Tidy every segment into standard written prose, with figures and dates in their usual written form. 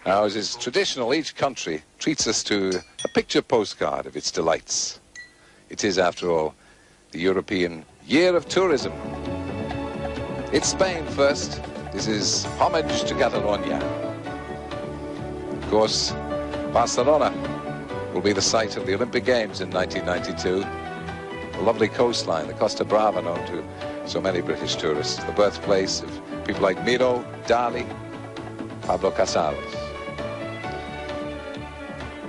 Now, as is traditional, each country treats us to a picture postcard of its delights. It is, after all, the European Year of Tourism. It's Spain first. This is Homage to Catalonia. Of course, Barcelona will be the site of the Olympic Games in 1992. A lovely coastline, the Costa Brava, known to so many British tourists. The birthplace of people like Miro, Dali, Pablo Casals.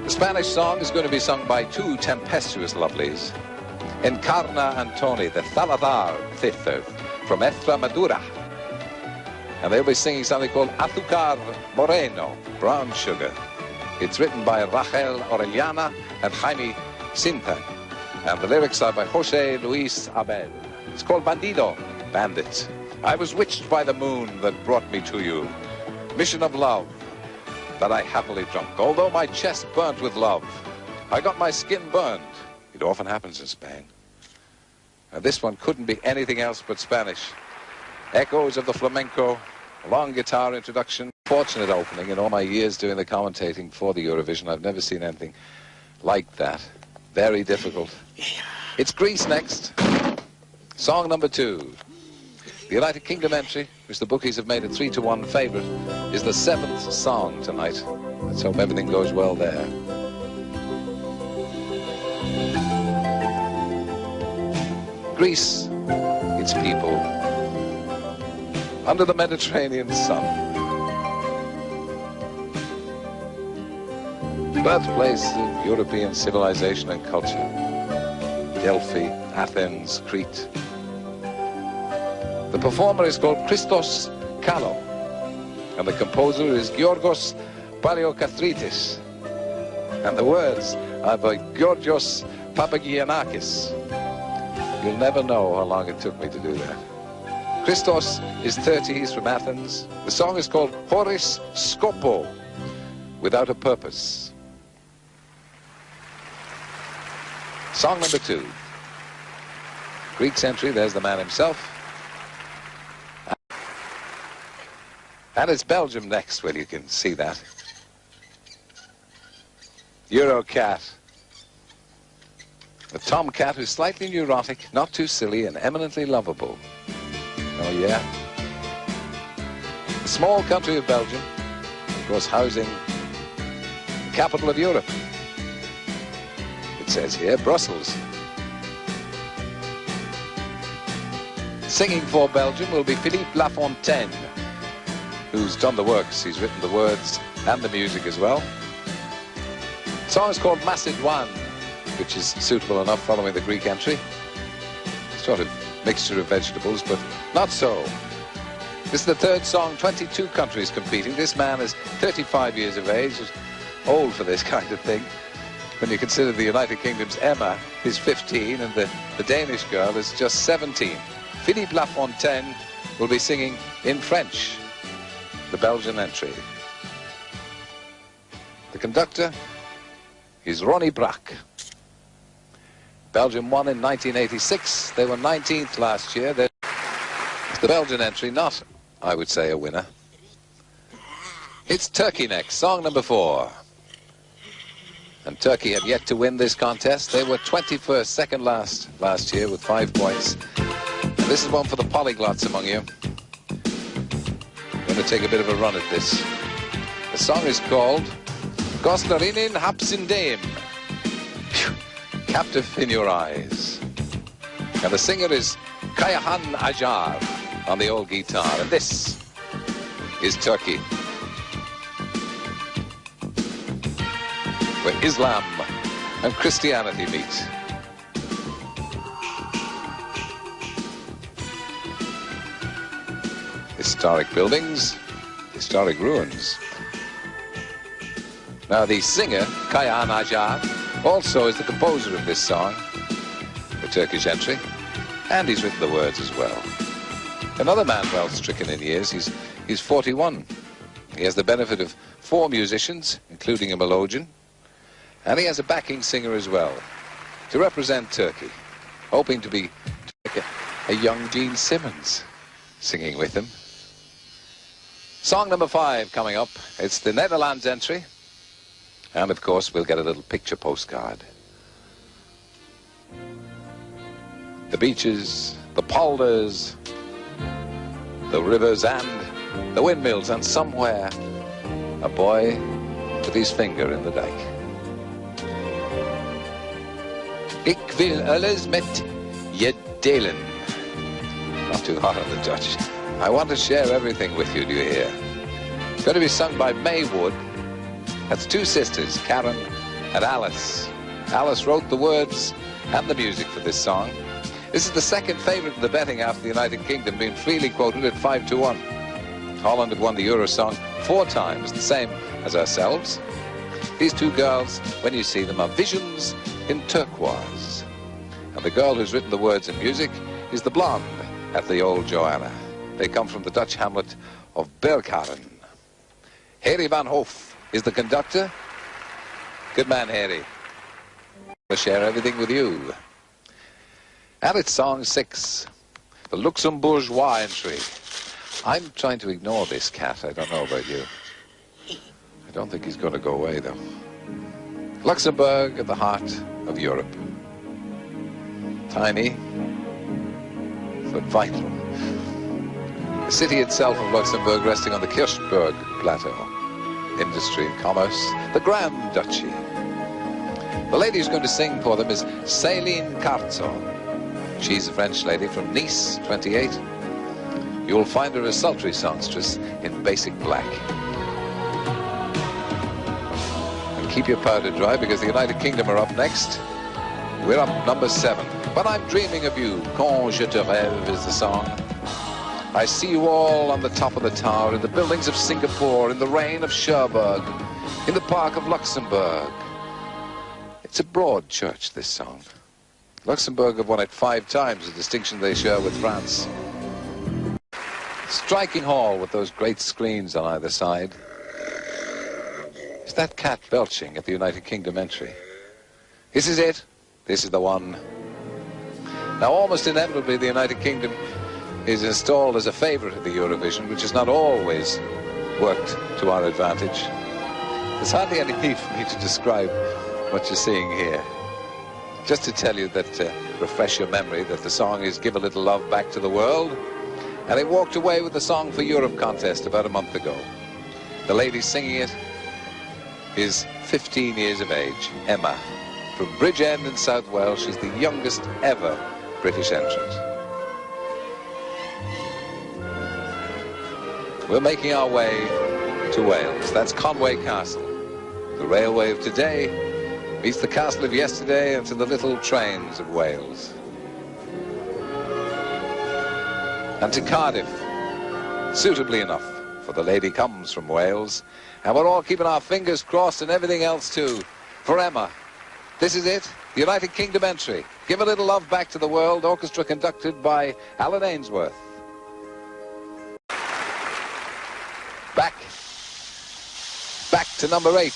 The Spanish song is going to be sung by two tempestuous lovelies. Encarna Antoni, the Thaladar Thither, from Extremadura. And they'll be singing something called Azúcar Moreno, brown sugar. It's written by Rachel Orellana and Jaime Sinta. And the lyrics are by Jose Luis Abel. It's called Bandido, Bandit. I was witched by the moon that brought me to you. Mission of love that I happily drunk. Although my chest burnt with love, I got my skin burned. It often happens in Spain. And this one couldn't be anything else but Spanish. Echoes of the flamenco, a long guitar introduction. Fortunate opening in all my years doing the commentating for the Eurovision. I've never seen anything like that. Very difficult. It's Greece next. Song number 2. The United Kingdom entry, which the bookies have made a 3-1 favourite, is the 7th song tonight. Let's hope everything goes well there. Greece, its people, under the Mediterranean sun. Birthplace of European civilization and culture. Delphi, Athens, Crete. The performer is called Christos Kallo, and the composer is Georgos Paleokathritis, and the words are by Georgios Papagiannakis. You'll never know how long it took me to do that. Christos is 30, he's from Athens. The song is called Horis Skopo, without a purpose. Song number 2. Greek's entry, there's the man himself. And it's Belgium next, well, you can see that. Eurocat. A tomcat who's slightly neurotic, not too silly, and eminently lovable. Oh, yeah. The small country of Belgium, of course, housing the capital of Europe. It says here, Brussels. Singing for Belgium will be Philippe Lafontaine, who's done the works. He's written the words and the music as well. The song is called Macédoine, which is suitable enough following the Greek entry. Sort of mixture of vegetables, but not so. This is the 3rd song, 22 countries competing. This man is 35 years of age, is old for this kind of thing. When you consider the United Kingdom's Emma is 15 and the Danish girl is just 17. Philippe Lafontaine will be singing in French, the Belgian entry. The conductor is Ronnie Brack. Belgium won in 1986. They were 19th last year. The Belgian entry, not, I would say, a winner. It's Turkey next, song number 4. And Turkey have yet to win this contest. They were 21st, second last year with 5 points. And this is one for the polyglots among you. I'm going to take a bit of a run at this. The song is called Goslarinin Hapsindem, Captive in Your Eyes. And the singer is Kayahan Ajar on the old guitar. And this is Turkey, where Islam and Christianity meet. Historic buildings, historic ruins. Now the singer, Kayahan Ajar, also is the composer of this song, the Turkish entry, and he's written the words as well. Another man well stricken in years, he's 41. He has the benefit of 4 musicians, including a melodeon, and he has a backing singer as well, to represent Turkey, hoping to be a young Gene Simmons singing with him. Song number 5 coming up. It's the Netherlands entry. And of course, we'll get a little picture postcard. The beaches, the polders, the rivers and the windmills, and somewhere a boy with his finger in the dike. Ik wil alles met je delen. Not too hot on the Dutch. I want to share everything with you, do you hear? It's going to be sung by May Wood. That's two sisters, Karen and Alice. Alice wrote the words and the music for this song. This is the second favourite in the betting after the United Kingdom, being freely quoted at 5-1. Holland have won the Eurosong 4 times, the same as ourselves. These two girls, when you see them, are visions in turquoise. And the girl who's written the words and music is the blonde at the Old Joanna. They come from the Dutch hamlet of Bergharen. Harry van Hoof is the conductor. Good man, Harry. We'll share everything with you. And it's song 6, the Luxembourgeois entry. I'm trying to ignore this cat. I don't know about you. I don't think he's going to go away, though. Luxembourg at the heart of Europe. Tiny, but vital. The city itself of Luxembourg resting on the Kirchberg Plateau. Industry and commerce, the Grand Duchy. The lady who's going to sing for them is Céline Carzo. She's a French lady from Nice, 28. You'll find her a sultry songstress in basic black. And keep your powder dry, because the United Kingdom are up next. We're up number 7. But I'm dreaming of you. Quand je te rêve is the song. I see you all on the top of the tower, in the buildings of Singapore, in the rain of Cherbourg, in the park of Luxembourg. It's a broad church, this song. Luxembourg have won it 5 times, a distinction they share with France. Striking hall with those great screens on either side. Is that cat belching at the United Kingdom entry? This is it. This is the one. Now, almost inevitably, the United Kingdom is installed as a favourite of the Eurovision, which has not always worked to our advantage. There's hardly any need for me to describe what you're seeing here. Just to tell you that, refresh your memory, that the song is Give a Little Love Back to the World. And they walked away with the Song for Europe contest about a month ago. The lady singing it is 15 years of age, Emma. From Bridgend in South Wales, she's the youngest ever British entrant. We're making our way to Wales. That's Conway Castle. The railway of today meets the castle of yesterday into the little trains of Wales. And to Cardiff, suitably enough, for the lady comes from Wales. And we're all keeping our fingers crossed and everything else too for Emma. This is it, the United Kingdom entry. Give a Little Love Back to the World, orchestra conducted by Alan Ainsworth. Back to number 8.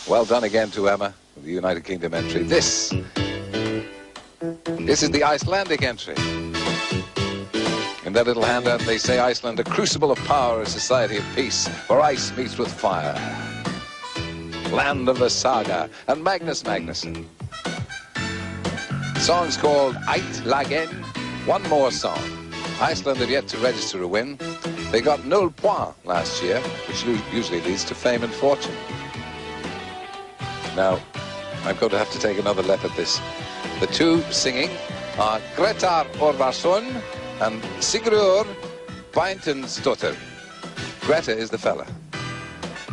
Well done again to Emma, the United Kingdom entry. This is the Icelandic entry. In that little handout, they say Iceland, a crucible of power, a society of peace, where ice meets with fire. Land of the saga, and Magnus Magnusson. The song's called Eitt Lagen, one more song. Iceland have yet to register a win. They got 0 points last year, which usually leads to fame and fortune. Now, I'm going to have to take another lap at this. The two singing are Grétar Orvarsson and Sigurður Beintenstotter. Greta is the fella,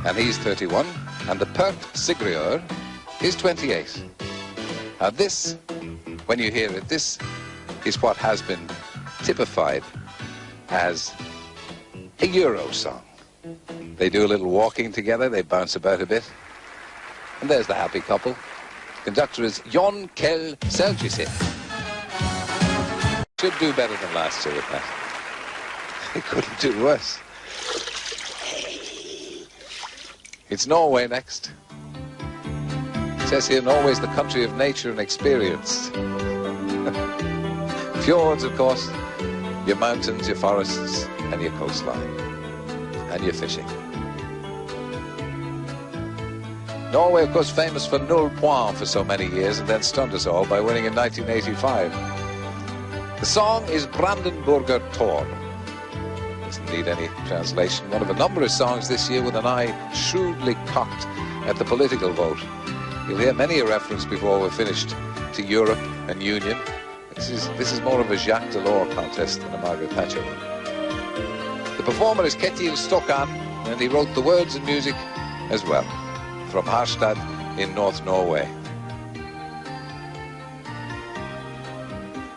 and he's 31, and the pert Sigurður is 28. Now this, when you hear it, this is what has been typified as a Euro song. They do a little walking together, they bounce about a bit, and there's the happy couple. Conductor is Jon Kjell Selgisit. Should do better than last year with that. He couldn't do worse. It's Norway next. It says here, Norway's the country of nature and experience. Fjords, of course, your mountains, your forests, and your coastline. and you're fishing. Norway, of course, famous for null point for so many years and then stunned us all by winning in 1985. The song is Brandenburger Tor. Doesn't need any translation. One of a number of songs this year with an eye shrewdly cocked at the political vote. You'll hear many a reference before we're finished to Europe and Union. This is more of a Jacques Delors contest than a Margaret Thatcher one. The performer is Ketil Stokkan, and he wrote the words and music as well, from Harstad in North Norway.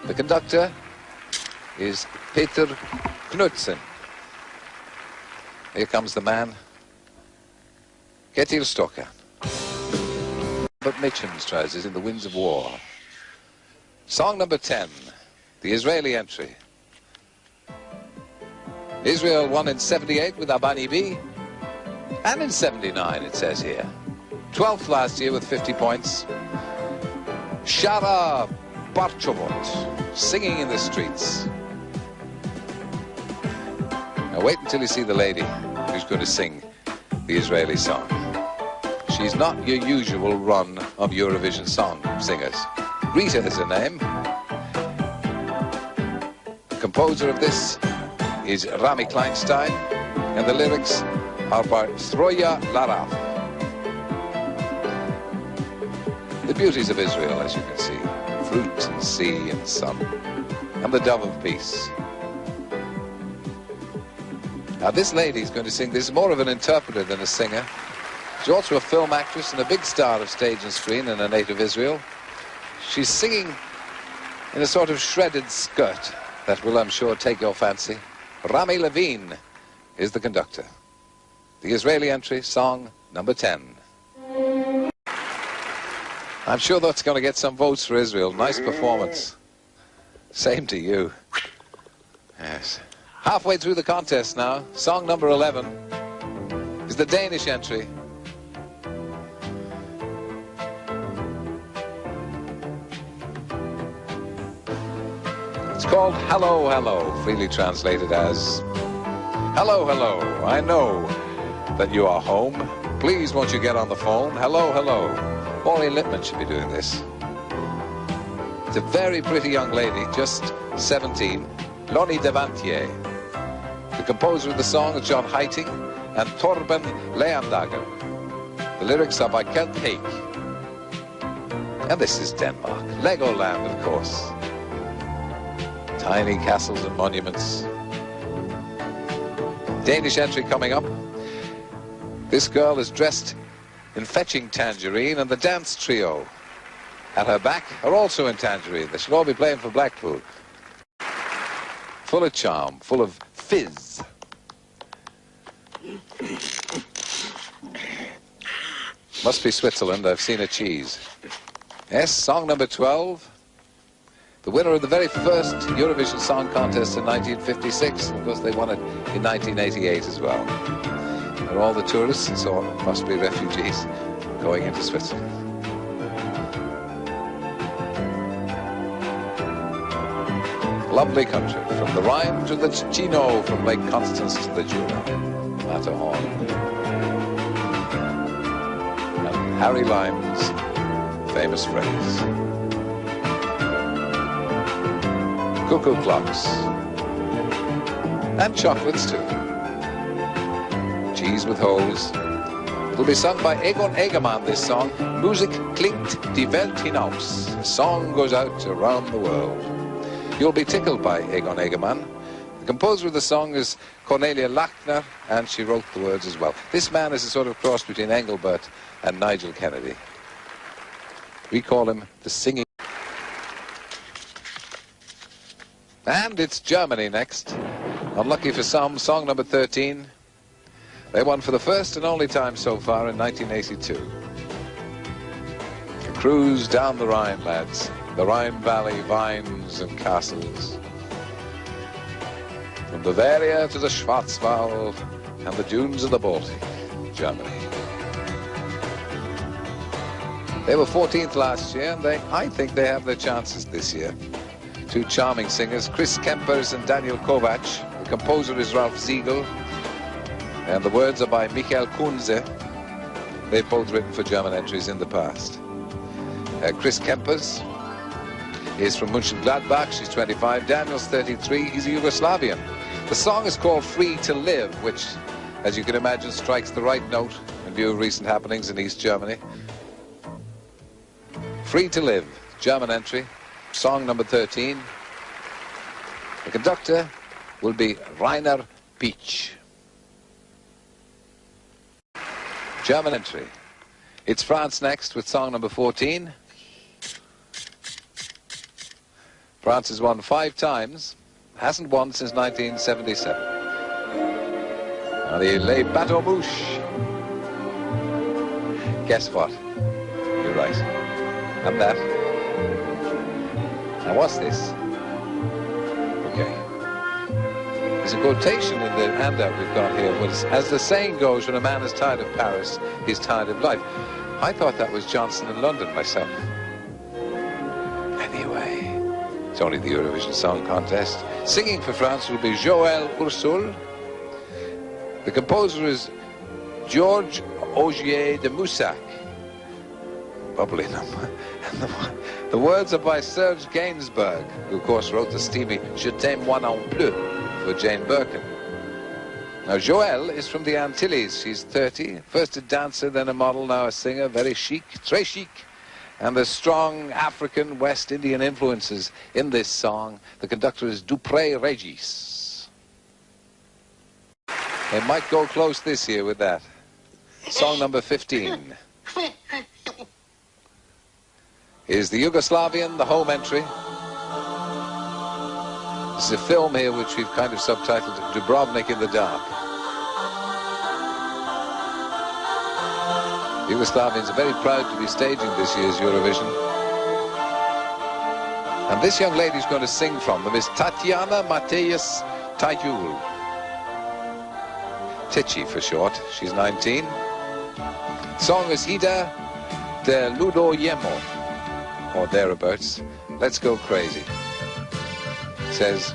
The conductor is Peter Knudsen. Here comes the man, Ketil Stokkan. But Mitchum's trousers in the Winds of War. Song number 10, the Israeli entry. Israel won in 78 with Abani B, and in 79, it says here. 12th last year with 50 points. Shara Barchovot, singing in the streets. Now wait until you see the lady who's going to sing the Israeli song. She's not your usual run of Eurovision song singers. Rita is her name. The composer of this is Rami Kleinstein, and the lyrics are by Sroya Laraf. The beauties of Israel, as you can see, fruit and sea and sun, and the dove of peace. Now this lady is going to sing. This is more of an interpreter than a singer. She's also a film actress and a big star of stage and screen in her native Israel. She's singing in a sort of shredded skirt that will, I'm sure, take your fancy. Rami Levine is the conductor. The Israeli entry, song number 10. I'm sure that's going to get some votes for Israel. Nice performance. Same to you. Yes. Halfway through the contest now. Song number 11 is the Danish entry. It's called Hello, Hello, freely translated as Hello, Hello, I know that you are home. Please won't you get on the phone? Hello, hello. Maureen Lipman should be doing this. It's a very pretty young lady, just 17, Lonnie Devantier. The composer of the song is John Heiting and Torben Leandager. The lyrics are by Kent Haig. And this is Denmark. Legoland, of course. Tiny castles and monuments. Danish entry coming up. This girl is dressed in fetching tangerine, and the dance trio at her back are also in tangerine. They should all be playing for Blackpool. Full of charm, full of fizz. Must be Switzerland, I've seen a cheese. Yes, song number 12. The winner of the very first Eurovision Song Contest in 1956. Of course, they won it in 1988 as well. And all the tourists, so must be refugees, going into Switzerland. Lovely country, from the Rhine to the Ticino, from Lake Constance to the Jura, Matterhorn. And Harry Lime's famous phrase. Cuckoo clocks. And chocolates too. Cheese with holes. It'll be sung by Egon Egermann, this song. Musik klingt die Welt hinaus. A song goes out around the world. You'll be tickled by Egon Egermann. The composer of the song is Cornelia Lachner, and she wrote the words as well. This man is a sort of cross between Engelbert and Nigel Kennedy. We call him the singing. And it's Germany next. Unlucky for some, song number 13. They won for the first and only time so far in 1982. A cruise down the Rhine, lads. The Rhine Valley, vines and castles. From Bavaria to the Schwarzwald and the dunes of the Baltic, Germany. They were 14th last year, and I think they have their chances this year. Two charming singers, Chris Kempers and Daniel Kovac. The composer is Ralph Ziegel. And the words are by Michael Kunze. They've both written for German entries in the past. Chris Kempers is from Mönchengladbach. She's 25. Daniel's 33. He's a Yugoslavian. The song is called Free to Live, which, as you can imagine, strikes the right note in view of recent happenings in East Germany. Free to Live, German entry, song number 13. The conductor will be Rainer Pietsch. German entry. It's France next with song number 14. France has won 5 times, hasn't won since 1977. Allez, les bateaux mouches. Guess what? You're right. And that. Now what's this? Okay. There's a quotation in the handout we've got here. As the saying goes, when a man is tired of Paris, he's tired of life. I thought that was Johnson in London myself. Anyway, it's only the Eurovision Song Contest. Singing for France will be Joël Ursule. The composer is Georges Augier de Moussac. Bubbly number. And the words are by Serge Gainsbourg, who of course wrote the steamy Je t'aime moi non plus for Jane Birkin. Now Joël is from the Antilles. She's 30. First a dancer, then a model, now a singer. Very chic, très chic. And there's strong African, West Indian influences in this song. The conductor is Dupré Regis. They might go close this year with that. Song number 15 is the Yugoslavian, the home entry. This is a film here which we've kind of subtitled Dubrovnik in the Dark. Yugoslavians are very proud to be staging this year's Eurovision. And this young lady who's going to sing from them is Tatiana Mateus Tajul. Tichy for short. She's 19. The song is Ida de Ludo Yemo, or thereabouts. Let's go crazy. It says,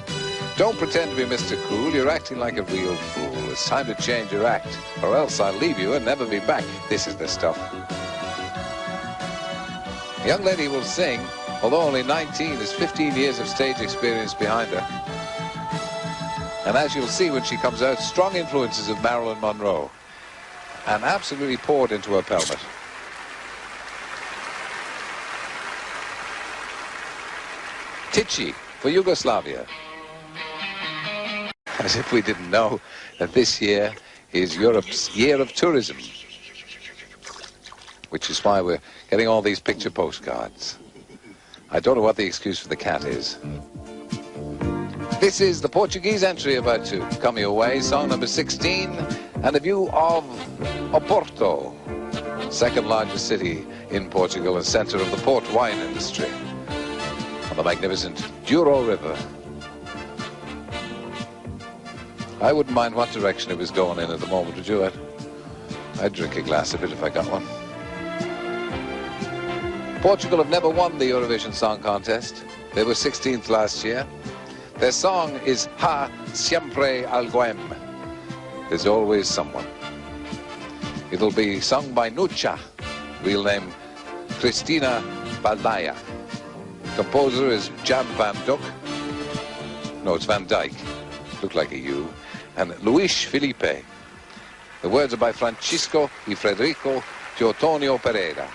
don't pretend to be Mr. Cool, you're acting like a real fool. It's time to change your act, or else I'll leave you and never be back. This is the stuff. The young lady will sing, although only 19, has 15 years of stage experience behind her. And as you'll see when she comes out, strong influences of Marilyn Monroe, and absolutely poured into her pelmet. Tichy for Yugoslavia. As if we didn't know that this year is Europe's year of tourism, which is why we're getting all these picture postcards. I don't know what the excuse for the cat is. This is the Portuguese entry about to come your way, song number 16, and a view of Oporto, second largest city in Portugal and center of the port wine industry, on the magnificent Douro River. I wouldn't mind what direction it was going in at the moment, would you, Ed? I'd drink a glass of it if I got one. Portugal have never won the Eurovision Song Contest. They were 16th last year. Their song is Ha Siempre Alguém. There's always someone. It'll be sung by Nucha, real name Cristina Baldaia. Composer is Jan van Dijk. No, it's Van Dyke. Looked like a U. And Luis Felipe. The words are by Francisco y Frederico Teotonio Pereira.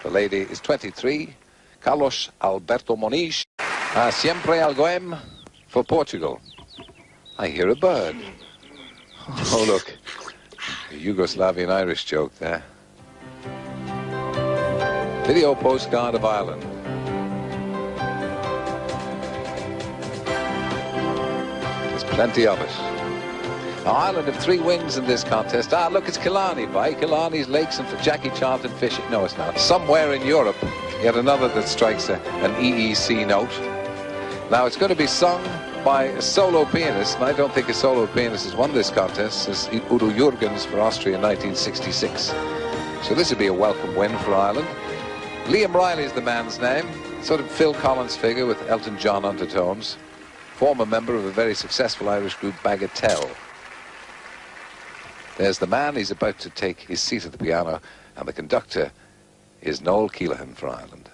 The lady is 23. Carlos Alberto Moniz. Siempre Alguém for Portugal. I hear a bird. Oh, look. A Yugoslavian Irish joke there. Video postcard of Ireland. There's plenty of it. Now, Ireland have 3 wins in this contest. Ah, look, it's Killarney by Killarney's Lakes and for Jackie Charlton fishing. No, it's not. Somewhere in Europe, yet another that strikes an EEC note. Now, it's going to be sung by a solo pianist, and I don't think a solo pianist has won this contest since Udo Jürgens for Austria in 1966. So this would be a welcome win for Ireland. Liam Riley is the man's name, sort of Phil Collins figure with Elton John undertones. Former member of a very successful Irish group, Bagatelle. There's the man. He's about to take his seat at the piano, and the conductor is Noel Keelan for Ireland.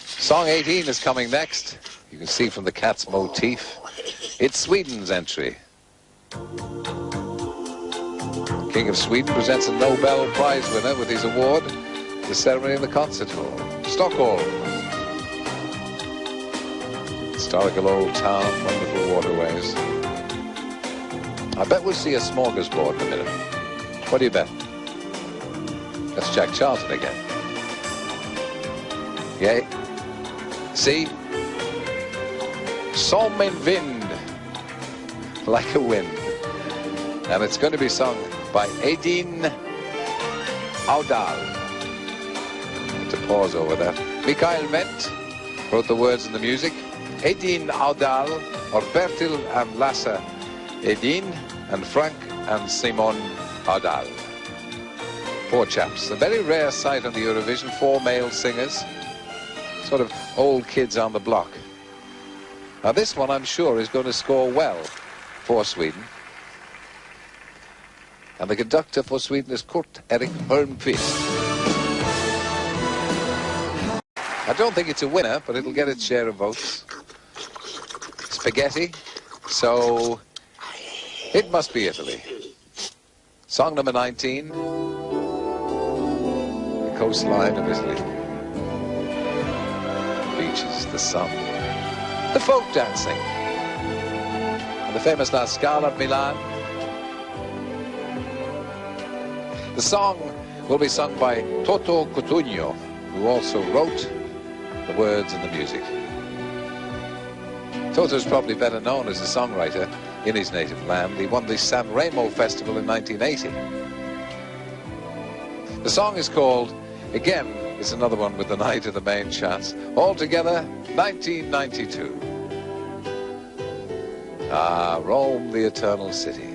Song 18 is coming next. You can see from the cat's motif, it's Sweden's entry. King of Sweden presents a Nobel Prize winner with his award at the ceremony in the concert hall. Stockholm. Historical old town, wonderful waterways. I bet we'll see a smorgasbord in a minute. What do you bet? That's Jack Charlton again. Yay. See? Som en vind. Like a wind. And it's going to be sung by Edin Audal. To pause over that. Mikael Wendt wrote the words and the music. Edin Audal, or Bertil and Lasse Edin, and Frank and Simon Audal. 4 chaps. A very rare sight on the Eurovision, 4 male singers. Sort of old kids on the block. Now this one, I'm sure, is going to score well for Sweden. And the conductor for Sweden is Kurt Erik Holmqvist. I don't think it's a winner, but it'll get its share of votes. Spaghetti, so it must be Italy. Song number 19, the coastline of Italy. Beaches, the sun, the folk dancing, and the famous La Scala of Milan. The song will be sung by Toto Cutugno, who also wrote the words and the music. Toto's probably better known as a songwriter in his native land. He won the San Remo Festival in 1980. The song is called, again, it's another one with the night of the main chance. Altogether, 1992. Ah, Rome, the eternal city.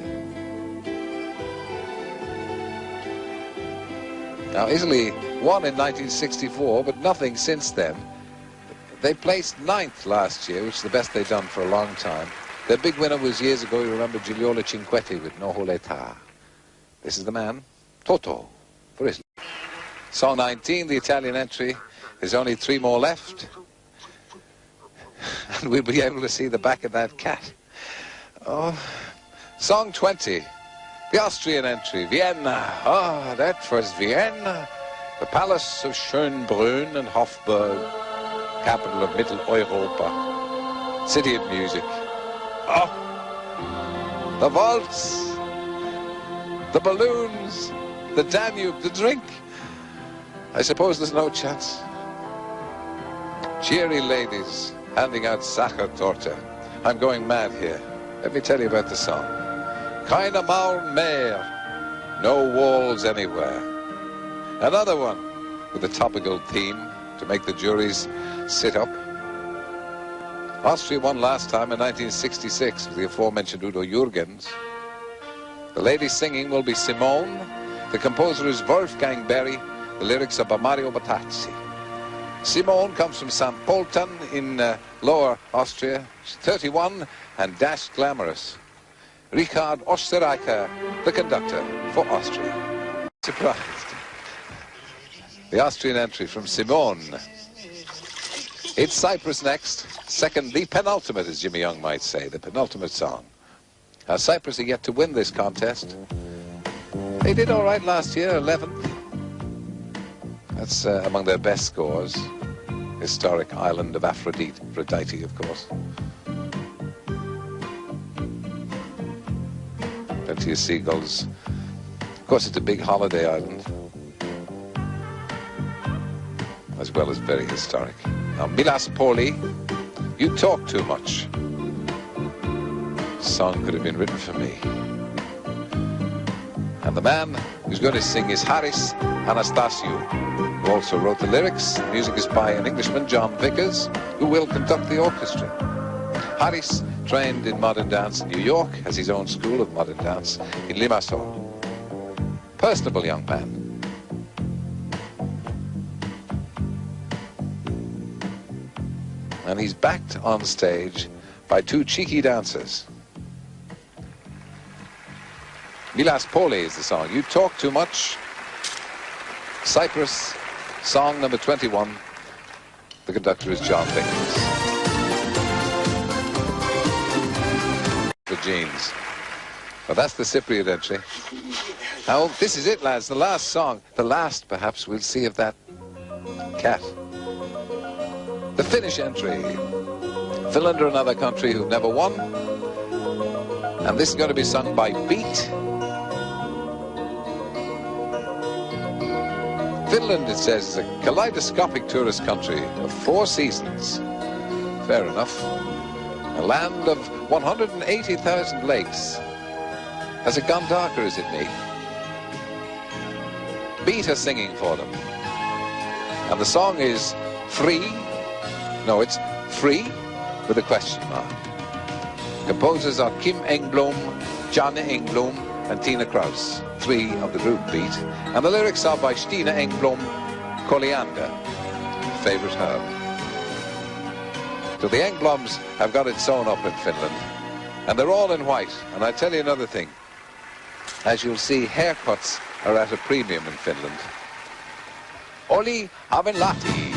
Now, Italy won in 1964, but nothing since then. They placed 9th last year, which is the best they've done for a long time. Their big winner was years ago, you remember, Giuliola Cinquetti with Noholeta. This is the man, Toto, for Italy. Song 19, the Italian entry. There's only 3 more left. And we'll be able to see the back of that cat. Oh. Song 20, the Austrian entry, Vienna. Ah, that was Vienna. The palace of Schönbrunn and Hofburg, capital of Mitteleuropa, city of music. Oh, the waltz, the balloons, the Danube, the drink. I suppose there's no chance. Cheery ladies handing out Sachertorte. I'm going mad here. Let me tell you about the song. Keine Mauern mehr, no walls anywhere. Another one with a topical theme to make the juries sit up. Austria won last time in 1966 with the aforementioned Udo Jürgens. The lady singing will be Simone. The composer is Wolfgang Berry. The lyrics are by Mario Batazzi. Simone comes from St. Polten in Lower Austria. She's 31 and dashed glamorous. Richard Osterreicher, the conductor for Austria. Surprised. The Austrian entry from Simone. It's Cyprus next. Second, the penultimate, as Jimmy Young might say, the penultimate song. Now, Cyprus are yet to win this contest. They did all right last year, 11th. That's among their best scores. Historic island of Aphrodite, of course. Plenty of seagulls. Of course, it's a big holiday island, as well as very historic. Now, Milas Poli, you talk too much. Song could have been written for me. And the man who's going to sing is Haris Anastasiou, who also wrote the lyrics. The music is by an Englishman, John Vickers, who will conduct the orchestra. Haris trained in modern dance in New York, has his own school of modern dance in Limassol. Personable young man. And he's backed on stage by two cheeky dancers. Milas Poli is the song. You Talk Too Much. Cyprus, song number 21. The conductor is John Dickens. The Jeans. Well, that's the Cypriot entry. Now, this is it, lads. The last song. The last, perhaps. We'll see if that cat. The Finnish entry. Finland are another country who've never won. And this is going to be sung by Beat. Finland, it says, is a kaleidoscopic tourist country of 4 seasons. Fair enough. A land of 180,000 lakes. Has it gone dark or is it me? Beat are singing for them. And the song is Free. No, it's Free with a question mark. Composers are Kim Engblom, Janne Engblom, and Tina Kraus, 3 of the group Beat. And the lyrics are by Stina Engblom, Coriander, favourite herb. So the Engbloms have got it sewn up in Finland. And they're all in white. And I tell you another thing. As you'll see, haircuts are at a premium in Finland. Oli Avenlahti.